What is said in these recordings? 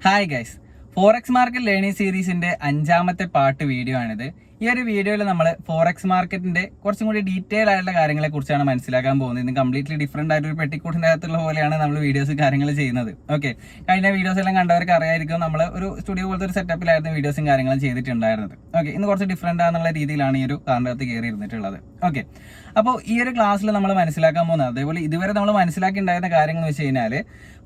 Hi guys, forex market learning സീരീസിന്റെ 5ാമത്തെ part video ആണിത്. ഈ ഒരു വീഡിയോയിൽ നമ്മൾ ഫോറക്സ് മാർക്കറ്റിന്റെ കുറച്ചും കൂടി ഡീറ്റെയിൽ ആയിട്ടുള്ള കാര്യങ്ങളെ കുറിച്ചാണ് മനസ്സിലാക്കാൻ പോകുന്നത്. ഇത് കംപ്ലീറ്റ്ലി ഡിഫറെന്റ് ആയിട്ട് ഒരു പെട്ടിക്കൂട്ടിന്റെ അകത്തുള്ള പോലെയാണ് നമ്മൾ വീഡിയോസ് കാര്യങ്ങൾ ചെയ്യുന്നത്. ഓക്കെ, കഴിഞ്ഞ വീഡിയോസ് എല്ലാം കണ്ടവർക്ക് അറിയായിരിക്കും, നമ്മൾ ഒരു സ്റ്റുഡിയോ പോലത്തെ ഒരു സെറ്റപ്പിലായിരുന്നു വീഡിയോസും കാര്യങ്ങളും ചെയ്തിട്ടുണ്ടായിരുന്നത്. ഓക്കെ, ഇന്ന് കുറച്ച് ഡിഫറെന്റ് ആണെന്നുള്ള രീതിയിലാണ് ഈ ഒരു കാറിനകത്ത് കയറി ഇരുന്നിട്ടുള്ളത്. ഓക്കെ, അപ്പോൾ ഈ ഒരു ക്ലാസ്സിൽ നമ്മൾ മനസ്സിലാക്കാൻ പോകുന്നത്, അതേപോലെ ഇതുവരെ നമ്മൾ മനസ്സിലാക്കി ഉണ്ടായിരുന്ന കാര്യങ്ങൾ എന്ന് വെച്ച് കഴിഞ്ഞാൽ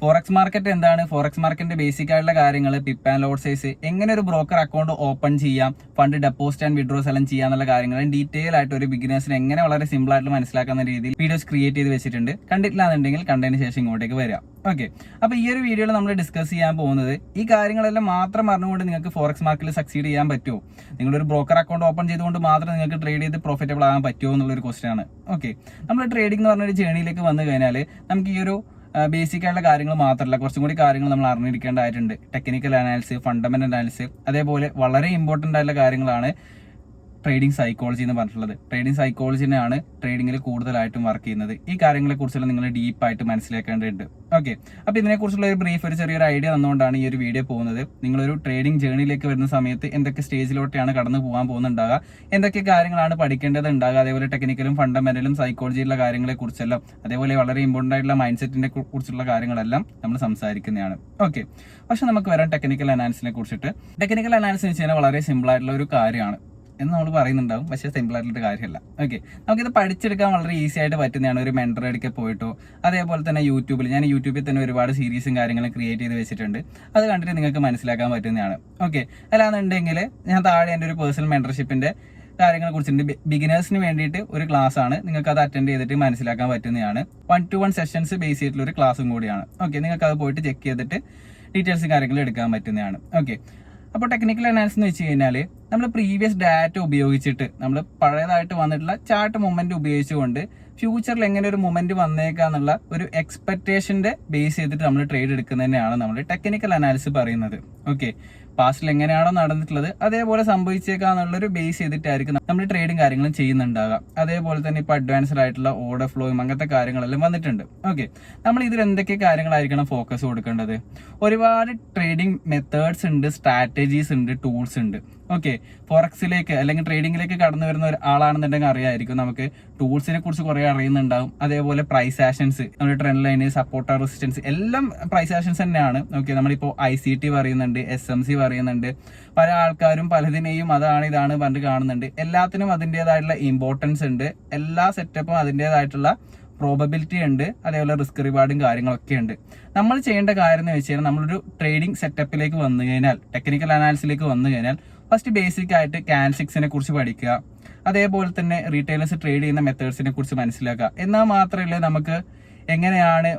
ഫോറക്സ് മാർക്കറ്റ് എന്താണ്, ഫോറക്സ് മാർക്കറ്റിന്റെ ബേസിക് ആയിട്ടുള്ള കാര്യങ്ങൾ, പിപ്പ് ആൻഡ് ലോഡ് സൈസ്, എങ്ങനെ ഒരു ബ്രോക്കർ അക്കൗണ്ട് ഓപ്പൺ ചെയ്യാം, ഫണ്ട് ഡെപ്പോസിറ്റ് ആൻഡ് വിഡ്രോസ് എല്ലാം ചെയ്യാന്നുള്ള കാര്യങ്ങൾ ഡീറ്റെയിൽ ആയിട്ട് ഒരു ബിഗിനേഴ്സിന് എങ്ങനെ വളരെ സിമ്പിൾ ആയിട്ട് മനസ്സിലാക്കുന്ന രീതിയിൽ വീഡിയോസ് ക്രിയേറ്റ് ചെയ്ത് വെച്ചിട്ടുണ്ട്. കണ്ടിട്ടില്ല എന്നുണ്ടെങ്കിൽ കണ്ടതിന് ശേഷം ഇങ്ങോട്ടേക്ക് വരാം. ഓക്കെ, അപ്പോൾ ഈ ഒരു വീഡിയോയിൽ നമ്മൾ ഡിസ്കസ് ചെയ്യാൻ പോകുന്നത് ഈ കാര്യങ്ങളെല്ലാം മാത്രം പറഞ്ഞുകൊണ്ട് നിങ്ങൾക്ക് ഫോറക്സ് മാർക്കറ്റിൽ സക്സീഡ് ചെയ്യാൻ പറ്റുമോ, നിങ്ങളൊരു ബ്രോക്കർ അക്കൗണ്ട് ഓപ്പൺ ചെയ്തുകൊണ്ട് മാത്രം നിങ്ങൾക്ക് ട്രേഡ് ചെയ്ത് പ്രോഫിറ്റബിൾ ആകാൻ പറ്റുമോ എന്നുള്ളൊരു ക്വസ്റ്റ്യൻ ആണ്. ഓക്കെ, നമ്മൾ ട്രേഡിംഗ് എന്ന് പറഞ്ഞൊരു ജേണിയിലേക്ക് വന്നു കഴിഞ്ഞാൽ നമുക്ക് ഈ ഒരു ബേസിക് ആയിട്ടുള്ള കാര്യങ്ങൾ മാത്രമല്ല, കുറച്ചും കൂടി കാര്യങ്ങൾ നമ്മൾ അറിഞ്ഞിരിക്കേണ്ടതായിട്ടുണ്ട്. ടെക്നിക്കൽ അനാലിസിസ്, ഫണ്ടമെന്റൽ അനാലിസിസ്, അതേപോലെ വളരെ ഇമ്പോർട്ടൻ്റ് ആയിട്ടുള്ള കാര്യങ്ങളാണ് ട്രേഡിംഗ് സൈക്കോളജി എന്ന് പറഞ്ഞിട്ടുള്ളത്. ട്രേഡിംഗ് സൈക്കോളജിനെയാണ് ട്രേഡിങ്ങിൽ കൂടുതലായിട്ടും വർക്ക് ചെയ്യുന്നത്. ഈ കാര്യങ്ങളെ കുറിച്ചുള്ള നിങ്ങൾ ഡീപ്പായിട്ട് മനസ്സിലാക്കേണ്ടതുണ്ട്. ഓക്കെ, അപ്പോൾ ഇതിനെക്കുറിച്ചുള്ള ഒരു ബ്രീഫ്, ഒരു ചെറിയൊരു ഐഡിയ തന്നുകൊണ്ടാണ് ഈ ഒരു വീഡിയോ പോകുന്നത്. നിങ്ങളൊരു ട്രേഡിംഗ് ജേണിയിലേക്ക് വരുന്ന സമയത്ത് എന്തൊക്കെ സ്റ്റേജിലോട്ടാണ് കടന്നു പോകാൻ പോകുന്നുണ്ടാകുക, എന്തൊക്കെ കാര്യങ്ങളാണ് പഠിക്കേണ്ടത് ഉണ്ടാകുക, അതേപോലെ ടെക്നിക്കലും ഫണ്ടമെന്റലും സൈക്കോളജിയുള്ള കാര്യങ്ങളെ കുറിച്ചെല്ലാം, അതേപോലെ വളരെ ഇമ്പോർട്ടൻ്റ് ആയിട്ടുള്ള മൈൻഡ് സെറ്റിനെ കുറിച്ചുള്ള കാര്യങ്ങളെല്ലാം നമ്മൾ സംസാരിക്കുന്നതാണ്. ഓക്കെ, പക്ഷെ നമുക്ക് വരാൻ ടെക്നിക്കൽ അനാലിസിനെ കുറിച്ചിട്ട്. ടെക്നിക്കൽ അനാലിസിസ് എന്ന് വെച്ച് കഴിഞ്ഞാൽ വളരെ സിമ്പിൾ ആയിട്ടുള്ള ഒരു കാര്യമാണ് എന്ന് നമ്മൾ പറയുന്നുണ്ടാവും, പക്ഷേ സിമ്പിൾ ആയിട്ടുള്ള കാര്യമല്ല. ഓക്കെ, നമുക്കിത് പഠിച്ചെടുക്കാൻ വളരെ ഈസി ആയിട്ട് പറ്റുന്നതാണ്. ഒരു മെന്റർ അടുക്കെ പോയിട്ടോ, അതേപോലെ തന്നെ ഞാൻ യൂട്യൂബിൽ തന്നെ ഒരുപാട് സീരീസും കാര്യങ്ങളും ക്രിയേറ്റ് ചെയ്ത് വെച്ചിട്ടുണ്ട്. അത് കണ്ടിട്ട് നിങ്ങൾക്ക് മനസ്സിലാക്കാൻ പറ്റുന്നതാണ്. ഓക്കെ, അല്ലാന്നുണ്ടെങ്കിൽ ഞാൻ താഴെ എൻ്റെ ഒരു പേഴ്സണൽ മെന്റർഷിപ്പിന്റെ കാര്യങ്ങളെ കുറിച്ചിട്ടുണ്ട്. ബിഗിനേഴ്സിന് വേണ്ടിയിട്ട് ഒരു ക്ലാസ് ആണ്, നിങ്ങൾക്ക് അത് അറ്റൻഡ് ചെയ്തിട്ട് മനസ്സിലാക്കാൻ പറ്റുന്നതാണ്. 1-to-1 സെഷൻസ് ബേസ് ചെയ്തിട്ടുള്ള ഒരു ക്ലാസ്സും കൂടിയാണ്. ഓക്കെ, നിങ്ങൾക്ക് അത് പോയിട്ട് ചെക്ക് ചെയ്തിട്ട് ഡീറ്റെയിൽസും കാര്യങ്ങളും എടുക്കാൻ പറ്റുന്നതാണ്. ഓക്കെ, അപ്പോൾ ടെക്നിക്കൽ അനാലിസിസ് എന്ന് വെച്ച് കഴിഞ്ഞാൽ നമ്മൾ പ്രീവിയസ് ഡാറ്റ ഉപയോഗിച്ചിട്ട്, നമ്മൾ പഴയതായിട്ട് വന്നിട്ടുള്ള ചാർട്ട് മൊമെന്റ് ഉപയോഗിച്ചുകൊണ്ട് ഫ്യൂച്ചറിൽ എങ്ങനെ ഒരു മൊമെന്റ് വന്നേക്കാന്നുള്ള ഒരു എക്സ്പെക്ടേഷന്റെ ബേസ് ചെയ്തിട്ട് നമ്മൾ ട്രേഡ് എടുക്കുന്നതന്നെയാണ് നമ്മൾ ടെക്നിക്കൽ അനാലിസിസ് പറയുന്നത്. ഓക്കെ, പാസ്റ്റിൽ എങ്ങനെയാണോ നടന്നിട്ടുള്ളത് അതേപോലെ സംഭവിച്ചേക്കാന്നുള്ളൊരു ബേസ് ചെയ്തിട്ടായിരിക്കും നമ്മൾ ട്രേഡും കാര്യങ്ങളും ചെയ്യുന്നുണ്ടാകുക. അതേപോലെ തന്നെ ഇപ്പോൾ അഡ്വാൻസ്ഡ് ആയിട്ടുള്ള ഓർഡർ ഫ്ലോയും അങ്ങനത്തെ കാര്യങ്ങളെല്ലാം വന്നിട്ടുണ്ട്. ഓക്കെ, നമ്മൾ ഇതിൽ എന്തൊക്കെ കാര്യങ്ങളായിരിക്കണം ഫോക്കസ് കൊടുക്കേണ്ടത്? ഒരുപാട് ട്രേഡിംഗ് മെത്തേഡ്സ് ഉണ്ട്, സ്ട്രാറ്റജീസ് ഉണ്ട്, ടൂൾസ് ഉണ്ട്. ഓക്കെ, ഫോറക്സിലേക്ക് അല്ലെങ്കിൽ ട്രേഡിംഗിലേക്ക് കടന്നു വരുന്ന ഒരാളാണെന്നുണ്ടെങ്കിൽ അറിയായിരിക്കും, നമുക്ക് ടൂൾസിനെ കുറിച്ച് കുറെ അറിയുന്നുണ്ടാവും. അതേപോലെ പ്രൈസ് ആക്ഷൻസ്, നമ്മുടെ ട്രെൻഡ് ലൈന്, സപ്പോർട്ടർ, റെസിസ്റ്റൻസ് എല്ലാം പ്രൈസ് ആക്ഷൻസ് തന്നെയാണ്. ഓക്കെ, നമ്മളിപ്പോൾ ICT പറയുന്നുണ്ട്, SMC പറയുന്നുണ്ട്, പല ആൾക്കാരും പലതിനെയും അതാണ് ഇതാണ് പറഞ്ഞിട്ട് കാണുന്നുണ്ട്. എല്ലാത്തിനും അതിൻ്റെതായിട്ടുള്ള ഇമ്പോർട്ടൻസ് ഉണ്ട്, എല്ലാ സെറ്റപ്പും അതിൻ്റെതായിട്ടുള്ള പ്രോബബിലിറ്റി ഉണ്ട്, അതേപോലെ റിസ്ക് റിവാർഡും കാര്യങ്ങളൊക്കെ ഉണ്ട്. നമ്മൾ ചെയ്യേണ്ട കാര്യം എന്ന് വെച്ച് കഴിഞ്ഞാൽ, നമ്മളൊരു ട്രേഡിംഗ് സെറ്റപ്പിലേക്ക് വന്നു കഴിഞ്ഞാൽ, ടെക്നിക്കൽ അനാലിസിലേക്ക് വന്നു കഴിഞ്ഞാൽ ഫസ്റ്റ് ബേസിക് ആയിട്ട് ക്യാൻഡിൽസിനെ കുറിച്ച് പഠിക്കുക, അതേപോലെ തന്നെ റീറ്റെയിലേഴ്സ് ട്രേഡ് ചെയ്യുന്ന മെത്തേഡ്സിനെ കുറിച്ച് മനസ്സിലാക്കുക. എന്നാൽ മാത്രമല്ലേ നമുക്ക് എങ്ങനെയാണ്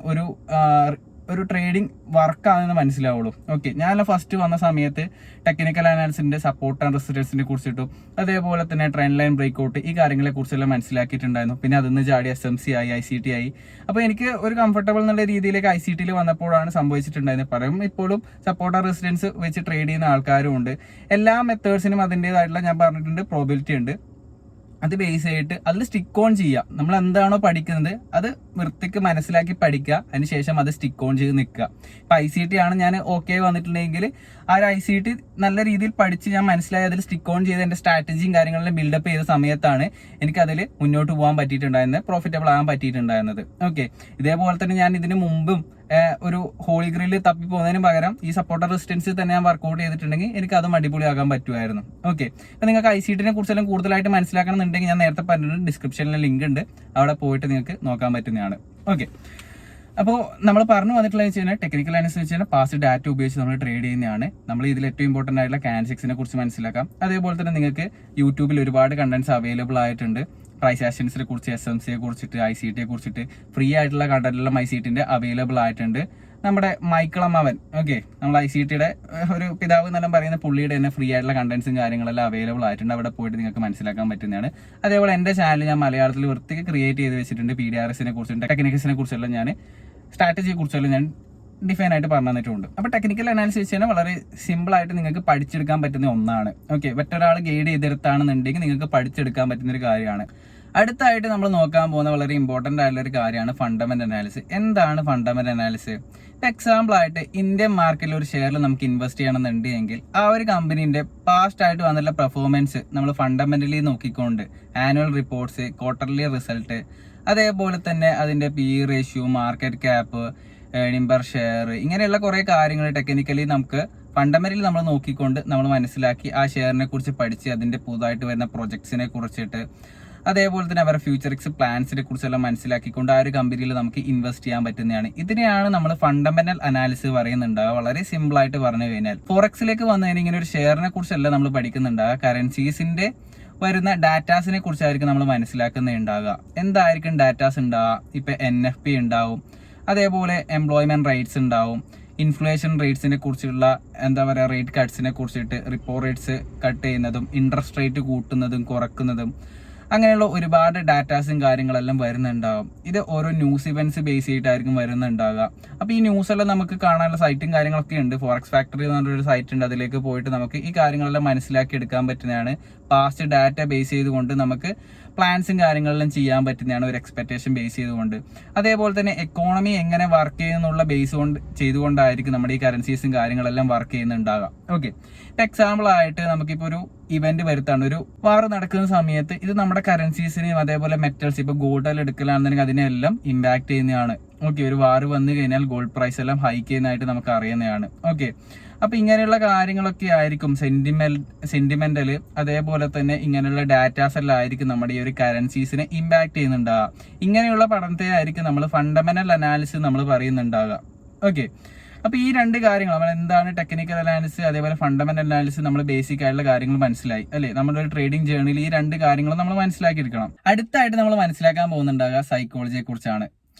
ഒരു ട്രേഡിംഗ് വർക്കാണെന്ന് മനസ്സിലാവുള്ളൂ. ഓക്കെ, ഞാൻ ഫസ്റ്റ് വന്ന സമയത്ത് ടെക്നിക്കൽ അനാലിസിന്റെ സപ്പോർട്ട് ആൻഡ് റെസിസ്റ്റൻസിനെ കുറിച്ചിട്ടും അതേപോലെ തന്നെ ട്രെൻഡ് ലൈൻ ബ്രേക്ക്ഔട്ട്, ഈ കാര്യങ്ങളെ കുറിച്ചെല്ലാം മനസ്സിലാക്കിയിട്ടുണ്ടായിരുന്നു. പിന്നെ അതിന്ന് ചാടി SMC ആയി, ICT ആയി. അപ്പോൾ എനിക്ക് ഒരു കംഫർട്ടബിൾ എന്നുള്ള രീതിയിലേക്ക് ICT വന്നപ്പോഴാണ് സംഭവിച്ചിട്ടുണ്ടായിരുന്നത്. പലരും ഇപ്പോഴും സപ്പോർട്ട് ആൻഡ് റെസിസ്റ്റൻസ് വെച്ച് ട്രേഡ് ചെയ്യുന്ന ആൾക്കാരും ഉണ്ട്. എല്ലാ മെത്തേഡ്സിനും അതിൻ്റെതായിട്ടുള്ള, ഞാൻ പറഞ്ഞിട്ടുണ്ട്, പ്രോബിലിറ്റി ഉണ്ട്. അത് ബേസ് ചെയ്തിട്ട് അതിൽ സ്റ്റിക്ക് ഓൺ ചെയ്യുക. നമ്മൾ എന്താണോ പഠിക്കുന്നത് അത് വൃത്തിക്ക് മനസ്സിലാക്കി പഠിക്കുക, അതിനുശേഷം അത് സ്റ്റിക്ക് ഓൺ ചെയ്ത് നിൽക്കുക. ഇപ്പം ICT ആണ് ഞാൻ ഓക്കെ വന്നിട്ടുണ്ടെങ്കിൽ ആ ഒരു ICT നല്ല രീതിയിൽ പഠിച്ച് ഞാൻ മനസ്സിലായി അതിൽ സ്റ്റിക്ക് ഓൺ ചെയ്ത് എൻ്റെ സ്ട്രാറ്റജിയും കാര്യങ്ങളെല്ലാം ബിൽഡപ്പ് ചെയ്ത സമയത്താണ് എനിക്കതിൽ മുന്നോട്ട് പോകാൻ പറ്റിയിട്ടുണ്ടായിരുന്നത്, പ്രോഫിറ്റബിൾ ആകാൻ പറ്റിയിട്ടുണ്ടായിരുന്നത്. ഓക്കെ, ഇതേപോലെ തന്നെ ഞാൻ ഇതിന് മുമ്പും ഒരു ഹോളി ഗ്രില്ല് തപ്പി പോകുന്നതിന് പകരം ഈ സപ്പോർട്ടർ റെസിസ്റ്റൻസിൽ തന്നെ ഞാൻ വർക്ക്ഔട്ട് ചെയ്തിട്ടുണ്ടെങ്കിൽ എനിക്ക് അതും അടിപൊളിയാകാൻ പറ്റുമായിരുന്നു. ഓക്കെ, അപ്പോൾ നിങ്ങൾക്ക് ICT കുറിച്ചെല്ലാം കൂടുതലായിട്ട് മനസ്സിലാക്കണം എന്നുണ്ടെങ്കിൽ ഞാൻ നേരത്തെ പറഞ്ഞിട്ടുണ്ട്, ഡിസ്ക്രിപ്ഷനിൽ ലിങ്ക് ഉണ്ട്, അവിടെ പോയിട്ട് നിങ്ങൾക്ക് നോക്കാൻ പറ്റുന്നതാണ്. ഓക്കെ, അപ്പോൾ നമ്മൾ പറഞ്ഞു വന്നിട്ടുള്ളത് വെച്ച് കഴിഞ്ഞാൽ ടെക്നിക്കൽ അനാലിസിസ് വെച്ച് കഴിഞ്ഞാൽ പാസ്റ്റ് ഡാറ്റ ഉപയോഗിച്ച് നമ്മൾ ട്രേഡ് ചെയ്യുന്നതാണ്. നമ്മൾ ഇതിൽ ഏറ്റവും ഇമ്പോർട്ടൻ്റ് ആയിട്ടുള്ള ക്യാൻഡിൽസിനെ കുറിച്ച് മനസ്സിലാക്കാം. അതേപോലെ തന്നെ നിങ്ങൾക്ക് യൂട്യൂബിൽ ഒരുപാട് കണ്ടന്റ്സ് അവൈലബിൾ ആയിട്ടുണ്ട്. പ്രൈസ് ആക്ഷൻസിനെ കുറിച്ച്, SMCയെ കുറിച്ചിട്ട്, ICTയെ കുറിച്ചിട്ട് ഫ്രീ ആയിട്ടുള്ള കണ്ടന്റെല്ലാം ICTന്റെ അവൈലബിൾ ആയിട്ടുണ്ട്. നമ്മുടെ മൈക്കിൾ അമ്മാവൻ, ഓക്കെ, നമ്മൾ ICTയുടെ ഒരു പിതാവ് എന്നെല്ലാം പറയുന്ന പുള്ളിയുടെ തന്നെ ഫ്രീ ആയിട്ടുള്ള കണ്ടന്റ്സും കാര്യങ്ങളെല്ലാം അവൈലബിൾ ആയിട്ടുണ്ട്. അവിടെ പോയിട്ട് നിങ്ങൾക്ക് മനസ്സിലാക്കാൻ പറ്റുന്നതാണ്. അതേപോലെ എൻ്റെ ചാനൽ ഞാൻ മലയാളത്തിൽ വൃത്തിക്ക് ക്രിയേറ്റ് ചെയ്ത് വെച്ചിട്ടുണ്ട്. PDRSനെ കുറിച്ചും ടെക്നിക്സിനെ കുറിച്ചെല്ലാം, ഞാൻ സ്ട്രാറ്റജിയെ കുറിച്ചെല്ലാം ഞാൻ ഡിഫൈൻ ആയിട്ട് പറഞ്ഞു തന്നിട്ടുണ്ട്. അപ്പോൾ ടെക്നിക്കൽ അനാലിസിസ് വെച്ച് കഴിഞ്ഞാൽ വളരെ സിമ്പിൾ ആയിട്ട് നിങ്ങൾക്ക് പഠിച്ചെടുക്കാൻ പറ്റുന്ന ഒന്നാണ്. ഓക്കെ, മറ്റൊരാൾ ഗൈഡ് ചെയ്തെടുത്താണെന്നുണ്ടെങ്കിൽ നിങ്ങൾക്ക് പഠിച്ചെടുക്കാൻ പറ്റുന്ന ഒരു കാര്യമാണ്. അടുത്തായിട്ട് നമ്മൾ നോക്കാൻ പോകുന്ന വളരെ ഇമ്പോർട്ടൻ്റ് ആയിട്ടുള്ള ഒരു കാര്യമാണ് ഫണ്ടമെന്റൽ അനാലിസിസ്. എന്താണ് ഫണ്ടമെന്റൽ അനാലിസിസ്? എക്സാമ്പിൾ ആയിട്ട് ഇന്ത്യൻ മാർക്കറ്റിൽ ഒരു ഷെയറിൽ നമുക്ക് ഇൻവെസ്റ്റ് ചെയ്യണമെന്നുണ്ടെങ്കിൽ ആ ഒരു കമ്പനീൻ്റെ പാസ്റ്റ് ആയിട്ട് വന്നിട്ടുള്ള പെർഫോമൻസ് നമ്മൾ ഫണ്ടമെന്റലി നോക്കിക്കൊണ്ട് ആനുവൽ റിപ്പോർട്ട്സ്, ക്വാർട്ടർലി റിസൾട്ട്, അതേപോലെ തന്നെ അതിൻ്റെ PE ratio, market cap, earning per share, ഇങ്ങനെയുള്ള കുറേ കാര്യങ്ങൾ ടെക്നിക്കലി നമുക്ക് ഫണ്ടമെന്റലി നമ്മൾ നോക്കിക്കൊണ്ട് നമ്മൾ മനസ്സിലാക്കി ആ ഷെയറിനെ കുറിച്ച് പഠിച്ച് അതിൻ്റെ പുതുതായിട്ട് വരുന്ന പ്രൊജക്ട്സിനെ കുറിച്ചിട്ട്, അതേപോലെ തന്നെ അവരുടെ ഫ്യൂച്ചറിക്സ് പ്ലാൻസിനെ കുറിച്ചെല്ലാം മനസ്സിലാക്കിക്കൊണ്ട് ആ ഒരു കമ്പനിയിൽ നമുക്ക് ഇൻവെസ്റ്റ് ചെയ്യാൻ പറ്റുന്നതാണ്. ഇതിനെയാണ് നമ്മൾ ഫണ്ടമെന്റൽ അനാലിസിസ് പറയുന്നുണ്ടാവുക. വളരെ സിമ്പിൾ ആയിട്ട് പറഞ്ഞു കഴിഞ്ഞാൽ ഫോറക്സിലേക്ക് വന്നു കഴിഞ്ഞാൽ ഇങ്ങനെ ഒരു ഷെയറിനെ കുറിച്ചല്ല നമ്മൾ പഠിക്കുന്നുണ്ടാവുക, കറൻസീസിന്റെ വരുന്ന ഡാറ്റാസിനെ കുറിച്ചായിരിക്കും നമ്മൾ മനസ്സിലാക്കുന്നുണ്ടാവുക. എന്തായിരിക്കും ഡാറ്റാസ് ഉണ്ടാവുക? ഇപ്പൊ NFP ഉണ്ടാവും, അതേപോലെ എംപ്ലോയ്മെന്റ് റേറ്റ്സ് ഉണ്ടാവും, ഇൻഫ്ലേഷൻ റേറ്റ്സിനെ കുറിച്ചുള്ള റേറ്റ് കട്ട്സിനെ കുറിച്ചിട്ട്, റിപ്പോ റേറ്റ്സ് കട്ട് ചെയ്യുന്നതും ഇൻട്രസ്റ്റ് റേറ്റ് കൂട്ടുന്നതും കുറക്കുന്നതും, അങ്ങനെയുള്ള ഒരുപാട് ഡാറ്റാസും കാര്യങ്ങളെല്ലാം വരുന്നുണ്ടാവും. ഇത് ഓരോ ന്യൂസ് ഇവന്റ്സ് ബേസ് ചെയ്തിട്ടായിരിക്കും വരുന്നുണ്ടാവുക. അപ്പോൾ ഈ ന്യൂസ് എല്ലാം നമുക്ക് കാണാനുള്ള സൈറ്റും കാര്യങ്ങളൊക്കെ ഉണ്ട്. ഫോറക്സ് ഫാക്ടറി എന്ന് പറഞ്ഞൊരു സൈറ്റ് ഉണ്ട്. അതിലേക്ക് പോയിട്ട് നമുക്ക് ഈ കാര്യങ്ങളെല്ലാം മനസ്സിലാക്കി എടുക്കാൻ പറ്റുന്നതാണ്. പാസ്റ്റ് ഡാറ്റ ബേസ് ചെയ്തുകൊണ്ട് നമുക്ക് പ്ലാൻസും കാര്യങ്ങളെല്ലാം ചെയ്യാൻ പറ്റുന്നതാണ്, ഒരു എക്സ്പെക്ടേഷൻ ബേസ് ചെയ്തുകൊണ്ട്. അതേപോലെ തന്നെ എക്കോണമി എങ്ങനെ വർക്ക് ചെയ്യുന്നുള്ള ബേസ് ചെയ്തുകൊണ്ടായിരിക്കും നമ്മുടെ ഈ കറൻസീസും കാര്യങ്ങളെല്ലാം വർക്ക് ചെയ്യുന്നുണ്ടാകുക. ഓക്കെ, എക്സാമ്പിൾ ആയിട്ട് നമുക്കിപ്പോൾ ഒരു ഇവന്റ് വരുത്താണ്, ഒരു വാർ നടക്കുന്ന സമയത്ത് ഇത് നമ്മുടെ കറൻസീസിനെയും അതേപോലെ മെറ്റൽസ്, ഇപ്പോൾ ഗോൾഡ് എടുക്കലാണെന്നുണ്ടെങ്കിൽ അതിനെല്ലാം ഇമ്പാക്ട് ചെയ്യുന്നതാണ്. ഓക്കെ, ഒരു വാർ വന്നു കഴിഞ്ഞാൽ ഗോൾഡ് പ്രൈസ് എല്ലാം ഹൈക്ക് ചെയ്യുന്നതായിട്ട് നമുക്ക് അറിയുന്നതാണ്. ഓക്കെ, അപ്പൊ ഇങ്ങനെയുള്ള കാര്യങ്ങളൊക്കെ ആയിരിക്കും സെന്റിമെന്റല്, അതേപോലെ തന്നെ ഇങ്ങനെയുള്ള ഡാറ്റാസ് എല്ലാം ആയിരിക്കും നമ്മുടെ ഈ ഒരു കറൻസീസിനെ ഇമ്പാക്ട് ചെയ്യുന്നുണ്ടാവുക. ഇങ്ങനെയുള്ള പഠനത്തെ ആയിരിക്കും നമ്മൾ ഫണ്ടമെന്റൽ അനാലിസിസ് നമ്മൾ പറയുന്നുണ്ടാവുക. ഓക്കെ, അപ്പൊ ഈ രണ്ട് കാര്യങ്ങൾ നമ്മൾ എന്താണ് ടെക്നിക്കൽ അനാലിസിസ്, അതേപോലെ ഫണ്ടമെന്റൽ അനാലിസിസ്, നമ്മൾ ബേസിക് ആയിട്ടുള്ള കാര്യങ്ങൾ മനസ്സിലായി അല്ലെ. നമ്മുടെ ഒരു ട്രേഡിംഗ് ജേർണിയിൽ ഈ രണ്ട് കാര്യങ്ങൾ നമ്മൾ മനസ്സിലാക്കിയിരിക്കണം. അടുത്തായിട്ട് നമ്മൾ മനസ്സിലാക്കാൻ പോകുന്നുണ്ടാവുക സൈക്കോളജിയെ കുറിച്ചാണ്.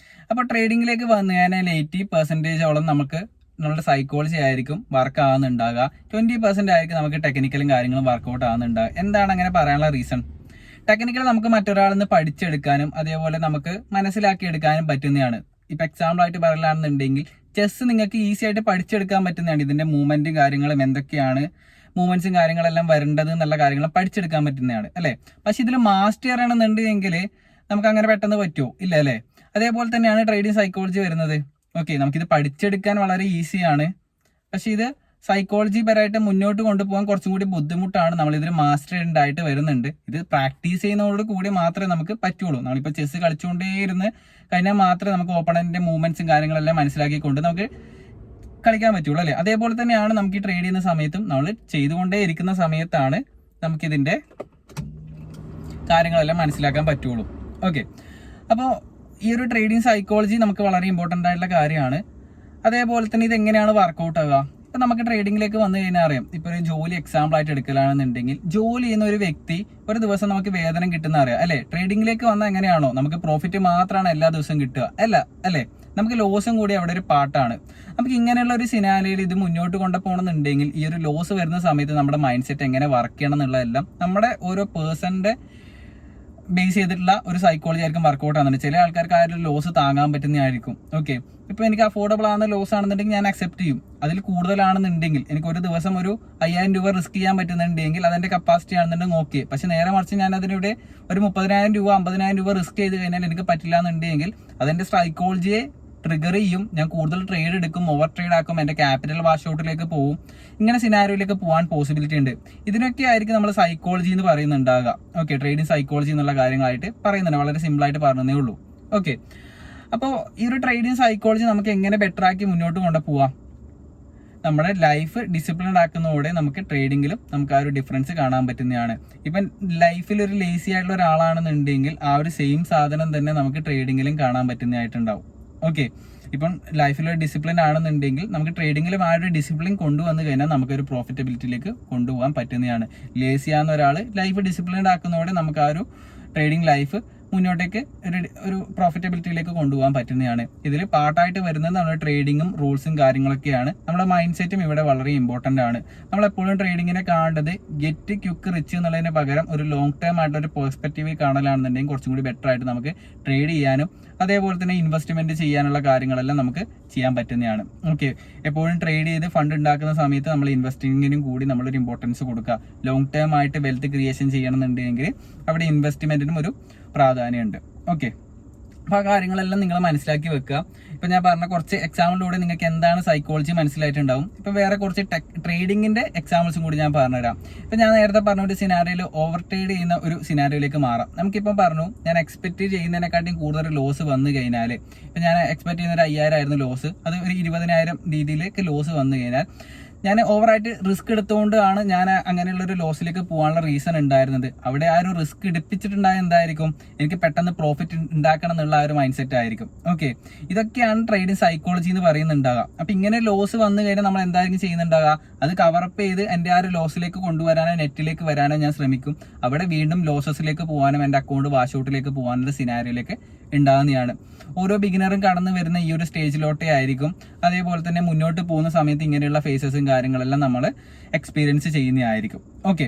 അപ്പൊ ട്രേഡിംഗിലേക്ക് വന്നു കഴിഞ്ഞാൽ 80% നമുക്ക് നമ്മളുടെ സൈക്കോളജി ആയിരിക്കും വർക്ക് ആവുന്നുണ്ടാകുക. 20% ആയിരിക്കും നമുക്ക് ടെക്നിക്കലും കാര്യങ്ങളും വർക്കൗട്ട് ആവുന്നുണ്ടാകുക. എന്താണ് അങ്ങനെ പറയാനുള്ള റീസൺ? ടെക്നിക്കൽ നമുക്ക് മറ്റൊരാളിൽ നിന്ന് പഠിച്ചെടുക്കാനും അതേപോലെ നമുക്ക് മനസ്സിലാക്കിയെടുക്കാനും പറ്റുന്നതാണ്. ഇപ്പൊ എക്സാമ്പിൾ ആയിട്ട് പറയലാണെന്നുണ്ടെങ്കിൽ ചെസ് നിങ്ങൾക്ക് ഈസി ആയിട്ട് പഠിച്ചെടുക്കാൻ പറ്റുന്നതാണ്. ഇതിന്റെ മൂവ്മെന്റും കാര്യങ്ങളും എന്തൊക്കെയാണ്, മൂവ്മെന്റ്സും കാര്യങ്ങളെല്ലാം വരേണ്ടത് എന്നുള്ള കാര്യങ്ങൾ പഠിച്ചെടുക്കാൻ പറ്റുന്നതാണ് അല്ലെ. പക്ഷെ ഇതിൽ മാസ്റ്റർ ചെയ്യണമെന്നുണ്ടെങ്കിൽ നമുക്ക് അങ്ങനെ പെട്ടെന്ന് പറ്റുമോ? ഇല്ല അല്ലെ. അതേപോലെ തന്നെയാണ് ട്രേഡിംഗ് സൈക്കോളജി വരുന്നത്. ഓക്കെ, നമുക്കിത് പഠിച്ചെടുക്കാൻ വളരെ ഈസിയാണ്, പക്ഷെ ഇത് സൈക്കോളജി പരമായിട്ട് മുന്നോട്ട് കൊണ്ടുപോകാൻ കുറച്ചും കൂടി ബുദ്ധിമുട്ടാണ്. നമ്മളിതിൽ മാസ്റ്റർ ഉണ്ടായിട്ട് വരുന്നുണ്ട്. ഇത് പ്രാക്ടീസ് ചെയ്യുന്നതോട് കൂടി മാത്രമേ നമുക്ക് പറ്റുള്ളൂ. നമ്മളിപ്പോൾ ചെസ് കളിച്ചുകൊണ്ടേ ഇരുന്ന് കഴിഞ്ഞാൽ മാത്രമേ നമുക്ക് ഓപ്പണന്റിന്റെ മൂവ്മെന്റ്സും കാര്യങ്ങളെല്ലാം മനസ്സിലാക്കിക്കൊണ്ട് നമുക്ക് കളിക്കാൻ പറ്റുള്ളൂ അല്ലേ. അതേപോലെ തന്നെയാണ് നമുക്ക് ഈ ട്രേഡ് ചെയ്യുന്ന സമയത്തും നമ്മൾ ചെയ്തുകൊണ്ടേ ഇരിക്കുന്ന സമയത്താണ് നമുക്കിതിന്റെ കാര്യങ്ങളെല്ലാം മനസ്സിലാക്കാൻ പറ്റുള്ളൂ. ഓക്കെ, അപ്പോൾ ഈ ഒരു ട്രേഡിംഗ് സൈക്കോളജി നമുക്ക് വളരെ ഇമ്പോർട്ടൻ്റ് ആയിട്ടുള്ള കാര്യമാണ്. അതേപോലെ തന്നെ ഇത് എങ്ങനെയാണ് വർക്കൗട്ട് ആവുക? ഇപ്പം നമുക്ക് ട്രേഡിംഗിലേക്ക് വന്നു കഴിഞ്ഞാൽ അറിയാം. ഇപ്പോൾ ഒരു ജോലി എക്സാമ്പിൾ ആയിട്ട് എടുക്കലാണെന്നുണ്ടെങ്കിൽ ജോലി ചെയ്യുന്ന ഒരു വ്യക്തി ഒരു ദിവസം നമുക്ക് വേതനം കിട്ടുന്ന അറിയാം അല്ലേ. ട്രേഡിംഗിലേക്ക് വന്നാൽ എങ്ങനെയാണോ നമുക്ക് പ്രോഫിറ്റ് മാത്രമാണ് എല്ലാ ദിവസവും കിട്ടുക അല്ലേ. നമുക്ക് ലോസും കൂടി അവിടെ ഒരു പാട്ടാണ്. നമുക്ക് ഇങ്ങനെയുള്ള ഒരു സിനാലിയിൽ ഇത് മുന്നോട്ട് കൊണ്ടുപോകണമെന്നുണ്ടെങ്കിൽ ഈ ഒരു ലോസ് വരുന്ന സമയത്ത് നമ്മുടെ മൈൻഡ് സെറ്റ് എങ്ങനെ വർക്ക് ചെയ്യണം എന്നുള്ളതെല്ലാം നമ്മുടെ ഓരോ പേഴ്സണിന്റെ ബേസ് ചെയ്തിട്ടുള്ള ഒരു സൈക്കോളജി ആയിരിക്കും വർക്കൗട്ട് ആകുന്നുണ്ട്. ചില ആൾക്കാർക്ക് ആ ഒരു ലോസ് താങ്ങാൻ പറ്റുന്നതായിരിക്കും. ഓക്കെ, ഇപ്പൊ എനിക്ക് അഫോർഡബിൾ ആകുന്ന ലോസ് ആണെന്നുണ്ടെങ്കിൽ ഞാൻ അക്സെപ്റ്റ് ചെയ്യും. അതിൽ കൂടുതലാണെന്നുണ്ടെങ്കിൽ എനിക്ക് ഒരു ദിവസം ഒരു 5000 രൂപ റിസ്ക് ചെയ്യാൻ പറ്റുന്നുണ്ടെങ്കിൽ അതെന്റെ കപ്പാസിറ്റി ആണെന്നുണ്ടെങ്കിൽ ഓക്കെ. പക്ഷെ നേരെ മറിച്ച് ഞാൻ അതിലൂടെ ഒരു 30,000 രൂപ 50,000 രൂപ റിസ്ക് ചെയ്ത് കഴിഞ്ഞാൽ എനിക്ക് പറ്റില്ല എന്നുണ്ടെങ്കിൽ അതെന്റെ സൈക്കോളജിയെ ട്രിഗർ ചെയ്യും. ഞാൻ കൂടുതൽ ട്രേഡ് എടുക്കും, ഓവർ ട്രേഡ് ആക്കും, എന്റെ ക്യാപിറ്റൽ വാഷ് ഔട്ടിലേക്ക് പോകും. ഇങ്ങനെ സിനാരിയോയിലേക്ക് പോകാൻ പോസിബിലിറ്റി ഉണ്ട്. ഇതിനൊക്കെ ആയിരിക്കും നമ്മൾ സൈക്കോളജി എന്ന് പറയുന്നുണ്ടാകുക. ഓക്കെ, ട്രേഡിംഗ് സൈക്കോളജി എന്നുള്ള കാര്യങ്ങളായിട്ട് പറയുന്നുണ്ട്. വളരെ സിമ്പിൾ ആയിട്ട് പറഞ്ഞതേ ഉള്ളൂ. ഓക്കെ, അപ്പോൾ ഈ ഒരു ട്രേഡിംഗ് സൈക്കോളജി നമുക്ക് എങ്ങനെ ബെറ്റർ ആക്കി മുന്നോട്ട് കൊണ്ടുപോകാം? നമ്മുടെ ലൈഫ് ഡിസിപ്ലിൻഡ് ആക്കുന്നതോടെ നമുക്ക് ട്രേഡിങ്ങിലും നമുക്ക് ആ ഒരു ഡിഫറൻസ് കാണാൻ പറ്റുന്നതാണ്. ഇപ്പം ലൈഫിൽ ഒരു ലേസി ആയിട്ടുള്ള ഒരാളാണെന്നുണ്ടെങ്കിൽ ആ ഒരു സെയിം സാധനം തന്നെ നമുക്ക് ട്രേഡിങ്ങിലും കാണാൻ പറ്റുന്നതായിട്ടുണ്ടാവും. ഓക്കെ, ഇപ്പം ലൈഫിലൊരു ഡിസിപ്ലിൻ ആണെന്നുണ്ടെങ്കിൽ നമുക്ക് ട്രേഡിങ്ങിലും ആ ഒരു ഡിസിപ്ലിൻ കൊണ്ടുവന്നു കഴിഞ്ഞാൽ നമുക്കൊരു പ്രോഫിറ്റബിലിറ്റിയിലേക്ക് കൊണ്ടുപോകാൻ പറ്റുന്നതാണ്. ലേസി ആകുന്ന ഒരാൾ ലൈഫ് ഡിസിപ്ലിൻഡ് ആക്കുന്നതോടെ നമുക്ക് ആ ഒരു ട്രേഡിംഗ് ലൈഫ് മുന്നോട്ടേക്ക് ഒരു പ്രോഫിറ്റബിലിറ്റിയിലേക്ക് കൊണ്ടുപോകാൻ പറ്റുന്നതാണ്. ഇതിൽ പാർട്ടായിട്ട് വരുന്നത് നമ്മുടെ ട്രേഡിങ്ങും റൂൾസും കാര്യങ്ങളൊക്കെയാണ്. നമ്മുടെ മൈൻഡ് സെറ്റും ഇവിടെ വളരെ ഇമ്പോർട്ടൻ്റ് ആണ്. നമ്മളെപ്പോഴും ട്രേഡിങ്ങിനെ കാണേണ്ടത് ഗെറ്റ് ക്വിക്ക് റിച്ച് എന്നുള്ളതിന് പകരം ഒരു ലോങ് ടേം ആയിട്ടുള്ള ഒരു പെർസ്പെക്റ്റീവ് കാണലാണെന്നുണ്ടെങ്കിൽ കുറച്ചും കൂടി ബെറ്റർ ആയിട്ട് നമുക്ക് ട്രേഡ് ചെയ്യാനും അതേപോലെ തന്നെ ഇൻവെസ്റ്റ്മെന്റ് ചെയ്യാനുള്ള കാര്യങ്ങളെല്ലാം നമുക്ക് ചെയ്യാൻ പറ്റുന്നതാണ്. ഓക്കെ, എപ്പോഴും ട്രേഡ് ചെയ്ത് ഫണ്ട് ഉണ്ടാക്കുന്ന സമയത്ത് നമ്മൾ ഇൻവെസ്റ്റിങ്ങിനും കൂടി നമ്മളൊരു ഇമ്പോർട്ടൻസ് കൊടുക്കുക. ലോങ് ടേം ആയിട്ട് വെൽത്ത് ക്രിയേഷൻ ചെയ്യണമെന്നുണ്ടെങ്കിൽ അവിടെ ഇൻവെസ്റ്റ്മെന്റിനും ഒരു പ്രാധാന്യമുണ്ട്. ഓക്കെ, അപ്പോൾ ആ കാര്യങ്ങളെല്ലാം നിങ്ങൾ മനസ്സിലാക്കി വെക്കുക. ഇപ്പം ഞാൻ പറഞ്ഞ കുറച്ച് എക്സാമ്പിളിലൂടെ നിങ്ങൾക്ക് എന്താണ് സൈക്കോളജി മനസ്സിലായിട്ടുണ്ടാവും. ഇപ്പം വേറെ കുറച്ച് ട്രേഡിങ്ങിൻ്റെ എക്സാമ്പിൾസും കൂടി ഞാൻ പറഞ്ഞുതരാം. ഇപ്പം ഞാൻ നേരത്തെ പറഞ്ഞ ഒരു സിനാരിയോയിൽ ഓവർ ട്രേഡ് ചെയ്യുന്ന ഒരു സിനാരിയോയിലേക്ക് മാറാം. നമുക്കിപ്പം പറഞ്ഞു ഞാൻ എക്സ്പെക്ട് ചെയ്യുന്നതിനെക്കാട്ടിയും കൂടുതൽ ലോസ് വന്നു കഴിഞ്ഞാൽ, ഇപ്പം ഞാൻ എക്സ്പെക്ട് ചെയ്യുന്ന ഒരു 5000 ആയിരുന്നു ലോസ്, അത് ഒരു 20,000 രീതിയിലേക്ക് ലോസ് വന്നു കഴിഞ്ഞാൽ ഞാൻ ഓവറായിട്ട് റിസ്ക് എടുത്തുകൊണ്ടാണ് ഞാൻ അങ്ങനെയുള്ളൊരു ലോസിലേക്ക് പോകാനുള്ള റീസൺ ഉണ്ടായിരുന്നത്. അവിടെ ആ ഒരു റിസ്ക് എടുപ്പിച്ചിട്ടുണ്ടായ എന്തായിരിക്കും, എനിക്ക് പെട്ടെന്ന് പ്രോഫിറ്റ് ഉണ്ടാക്കണം എന്നുള്ള ആ ഒരു മൈൻഡ് സെറ്റ് ആയിരിക്കും. ഓക്കെ, ഇതൊക്കെയാണ് ട്രേഡിംഗ് സൈക്കോളജി എന്ന് പറയുന്നുണ്ടാകുക. അപ്പം ഇങ്ങനെ ലോസ് വന്നു കഴിഞ്ഞാൽ നമ്മൾ എന്തായിരിക്കും ചെയ്യുന്നുണ്ടാകുക, അത് കവറപ്പ് ചെയ്ത് എൻ്റെ ആ ഒരു ലോസിലേക്ക് കൊണ്ടുവരാനോ നെറ്റിലേക്ക് വരാനോ ഞാൻ ശ്രമിക്കും. അവിടെ വീണ്ടും ലോസസിലേക്ക് പോകാനും എൻ്റെ അക്കൗണ്ട് വാഷ് ഔട്ടിലേക്ക് പോകാനുള്ള സിനാരിയോയിലേക്ക് ഉണ്ടാകുന്നതാണ്. ഓരോ ബിഗിനറും കടന്നു വരുന്ന ഈ ഒരു സ്റ്റേജിലോട്ടേ ആയിരിക്കും. അതേപോലെ തന്നെ മുന്നോട്ട് പോകുന്ന സമയത്ത് ഇങ്ങനെയുള്ള ഫേസസും കാര്യങ്ങളെല്ലാം നമ്മൾ എക്സ്പീരിയൻസ് ചെയ്യുന്നതായിരിക്കും. ഓക്കെ,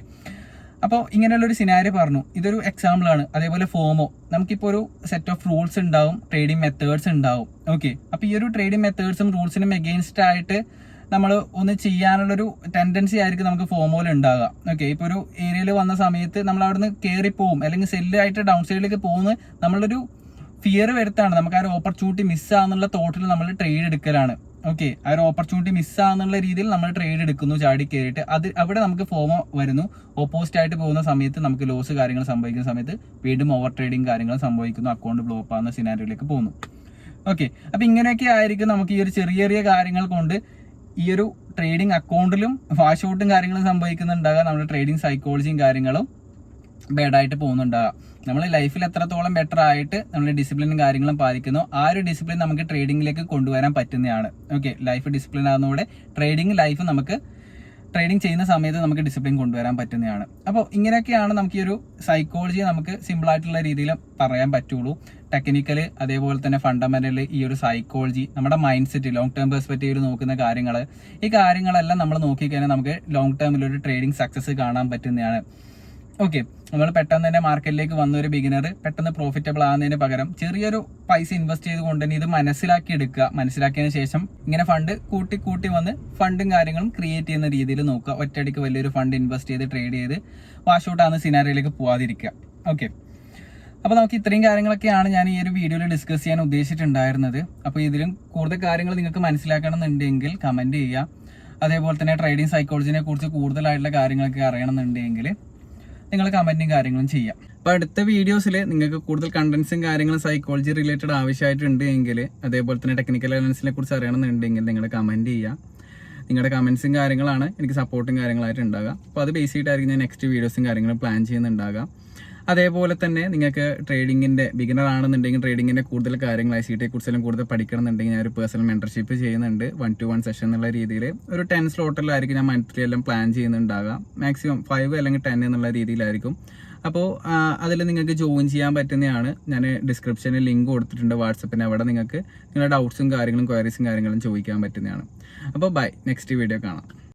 അപ്പോൾ ഇങ്ങനെയുള്ളൊരു സിനാരിയോ പറഞ്ഞു, ഇതൊരു എക്സാമ്പിൾ ആണ്. അതേപോലെ ഫോമോ, നമുക്കിപ്പോൾ ഒരു സെറ്റ് ഓഫ് റൂൾസ് ഉണ്ടാവും, ട്രേഡിംഗ് മെത്തേഡ്സ് ഉണ്ടാവും. ഓക്കെ, അപ്പോൾ ഈ ഒരു ട്രേഡിംഗ് മെത്തേഡ്സും റൂൾസിനും എഗെയിൻസ്റ്റ് ആയിട്ട് നമ്മൾ ഒന്ന് ചെയ്യാനുള്ളൊരു ടെൻഡൻസി ആയിരിക്കും നമുക്ക് ഫോമോയിൽ ഉണ്ടാകുക. ഓക്കെ, ഇപ്പോൾ ഒരു ഏരിയയിൽ വന്ന സമയത്ത് നമ്മൾ അവിടെ നിന്ന് കയറിപ്പോവും, അല്ലെങ്കിൽ സെല്ലായിട്ട് ഡൗൺ സൈഡിലേക്ക് പോകുന്നത് നമ്മളൊരു ഫിയർ വരുത്താണ്. നമുക്ക് ആ ഒരു ഓപ്പർച്യൂണിറ്റി മിസ്സാന്നുള്ള തോട്ടിൽ നമ്മൾ ട്രേഡ് എടുക്കലാണ്. ഓക്കെ, ആ ഒരു ഓപ്പർച്യൂണിറ്റി മിസ്സാന്നുള്ള രീതിയിൽ നമ്മൾ ട്രേഡ് എടുക്കുന്നു ചാടി കയറിയിട്ട്. അവിടെ നമുക്ക് ഫോമോ വരുന്നു. ഓപ്പോസിറ്റ് ആയിട്ട് പോകുന്ന സമയത്ത് നമുക്ക് ലോസ് കാര്യങ്ങൾ സംഭവിക്കുന്ന സമയത്ത് വീണ്ടും ഓവർ ട്രേഡിങ് കാര്യങ്ങൾ സംഭവിക്കുന്നു, അക്കൗണ്ട് ബ്ലോ അപ്പ് ആവുന്ന സിനാരിയോയിലേക്ക് പോകുന്നു. ഓക്കെ, അപ്പം ഇങ്ങനെയൊക്കെ ആയിരിക്കും നമുക്ക് ഈ ഒരു ചെറിയ ചെറിയ കാര്യങ്ങൾ കൊണ്ട് ഈ ഒരു ട്രേഡിംഗ് അക്കൗണ്ടിലും വാഷ് ഔട്ടും കാര്യങ്ങളും സംഭവിക്കുന്നുണ്ടാകുക. നമ്മുടെ ട്രേഡിംഗ് സൈക്കോളജിയും കാര്യങ്ങളും ബാഡായിട്ട് പോകുന്നുണ്ടാകുക. നമ്മൾ ലൈഫിൽ എത്രത്തോളം ബെറ്റർ ആയിട്ട് നമ്മൾ ഡിസിപ്ലിനും കാര്യങ്ങളും പാലിക്കുന്നു, ആ ഒരു ഡിസിപ്ലിൻ നമുക്ക് ട്രേഡിങ്ങിലേക്ക് കൊണ്ടുവരാൻ പറ്റുന്നതാണ്. ഓക്കെ, ലൈഫ് ഡിസിപ്ലിൻ ആകുന്നതോടെ ലൈഫ് നമുക്ക് ട്രേഡിംഗ് ചെയ്യുന്ന സമയത്ത് നമുക്ക് ഡിസിപ്ലിൻ കൊണ്ടുവരാൻ പറ്റുന്നതാണ്. അപ്പോൾ ഇങ്ങനെയൊക്കെയാണ് നമുക്ക് ഈ ഒരു സൈക്കോളജി നമുക്ക് സിമ്പിൾ ആയിട്ടുള്ള രീതിയിൽ പറയാൻ പറ്റുള്ളൂ. ടെക്നിക്കല്, അതേപോലെ തന്നെ ഫണ്ടമെന്റൽ, ഈ ഒരു സൈക്കോളജി, നമ്മുടെ മൈൻഡ് സെറ്റ്, ലോങ് ടേം പെർസ്പെക്റ്റീവിൽ നോക്കുന്ന കാര്യങ്ങൾ, ഈ കാര്യങ്ങളെല്ലാം നമ്മൾ നോക്കിക്കഴിഞ്ഞാൽ നമുക്ക് ലോങ് ടേമിലൊരു ട്രേഡിംഗ് സക്സസ് കാണാൻ പറ്റുന്നതാണ്. ഓക്കെ, നമ്മൾ പെട്ടെന്ന് തന്നെ മാർക്കറ്റിലേക്ക് വന്ന ഒരു ബിഗിനർ പെട്ടെന്ന് പ്രോഫിറ്റബിൾ ആകുന്നതിന് പകരം ചെറിയൊരു പൈസ ഇൻവെസ്റ്റ് ചെയ്തുകൊണ്ട് തന്നെ ഇത് മനസ്സിലാക്കിയതിന് ശേഷം ഇങ്ങനെ ഫണ്ട് കൂട്ടി വന്ന് ഫണ്ടും കാര്യങ്ങളും ക്രിയേറ്റ് ചെയ്യുന്ന രീതിയിൽ നോക്കുക. ഒറ്റയടിക്ക് വലിയൊരു ഫണ്ട് ഇൻവെസ്റ്റ് ചെയ്ത് ട്രേഡ് ചെയ്ത് വാഷ് ഔട്ട് ആകുന്ന സിനാരിയോയിലേക്ക് പോകാതിരിക്കുക. ഓക്കെ, അപ്പോൾ നമുക്ക് ഇത്രയും കാര്യങ്ങളൊക്കെയാണ് ഞാൻ ഈ ഒരു വീഡിയോയിൽ ഡിസ്കസ് ചെയ്യാൻ ഉദ്ദേശിച്ചിട്ടുണ്ടായിരുന്നത്. അപ്പോൾ ഇതിലും കൂടുതൽ കാര്യങ്ങൾ നിങ്ങൾക്ക് മനസ്സിലാക്കണം എന്നുണ്ടെങ്കിൽ കമൻറ്റ് ചെയ്യുക. അതേപോലെ തന്നെ ട്രേഡിംഗ് സൈക്കോളജിനെ കുറിച്ച് കൂടുതലായിട്ടുള്ള കാര്യങ്ങളൊക്കെ അറിയണമെന്നുണ്ടെങ്കിൽ നിങ്ങൾ കമന്റും കാര്യങ്ങളും ചെയ്യാം. അപ്പോൾ അടുത്ത വീഡിയോസിൽ നിങ്ങൾക്ക് കൂടുതൽ കണ്ടന്റ്സും കാര്യങ്ങളും സൈക്കോളജി റിലേറ്റഡ് ആവശ്യമായിട്ടുണ്ട് എങ്കിൽ, അതേപോലെ തന്നെ ടെക്നിക്കൽ അനാലിസിനെ കുറിച്ച് അറിയണമെന്നുണ്ടെങ്കിൽ നിങ്ങൾ കമന്റ് ചെയ്യുക. നിങ്ങളുടെ കമന്റ്സും കാര്യങ്ങളാണ് എനിക്ക് സപ്പോർട്ടും കാര്യങ്ങളായിട്ട് ഉണ്ടാകുക. അപ്പോൾ അത് ബേസ് ചെയ്തിട്ടായിരിക്കും ഞാൻ നെക്സ്റ്റ് വീഡിയോസും കാര്യങ്ങളും പ്ലാൻ ചെയ്യുന്നുണ്ടാകുക. അതേപോലെ തന്നെ നിങ്ങൾക്ക് ട്രേഡിങ്ങിൻ്റെ ബിഗിനർ ആണെന്നുണ്ടെങ്കിൽ ട്രേഡിങ്ങിൻ്റെ കൂടുതൽ കാര്യങ്ങൾ ICT കുറിച്ചെല്ലാം കൂടുതൽ പഠിക്കണം എന്നുണ്ടെങ്കിൽ ഞാൻ ഒരു പേഴ്സണൽ മെൻറ്റർഷിപ്പ് ചെയ്യുന്നുണ്ട്. 1-to-1 സെഷൻ എന്നുള്ള രീതിയിൽ ഒരു 10 സ്ലോട്ടിലായിരിക്കും ഞാൻ മന്ത്ലി എല്ലാം പ്ലാൻ ചെയ്യുന്നുണ്ടാകുക. മാക്സിമം 5 അല്ലെങ്കിൽ 10 എന്നുള്ള രീതിയിലായിരിക്കും. അപ്പോൾ അതിൽ നിങ്ങൾക്ക് ജോയിൻ ചെയ്യാൻ പറ്റുന്നതാണ്. ഞാൻ ഡിസ്ക്രിപ്ഷനിൽ ലിങ്ക് കൊടുത്തിട്ടുണ്ട് വാട്സപ്പിന്. അവിടെ നിങ്ങൾക്ക് നിങ്ങളുടെ ഡൗട്ട്സും കാര്യങ്ങളും ക്വയറീസും കാര്യങ്ങളും ചോദിക്കാൻ പറ്റുന്നതാണ്. അപ്പോൾ ബൈ, നെക്സ്റ്റ് വീഡിയോ കാണാം.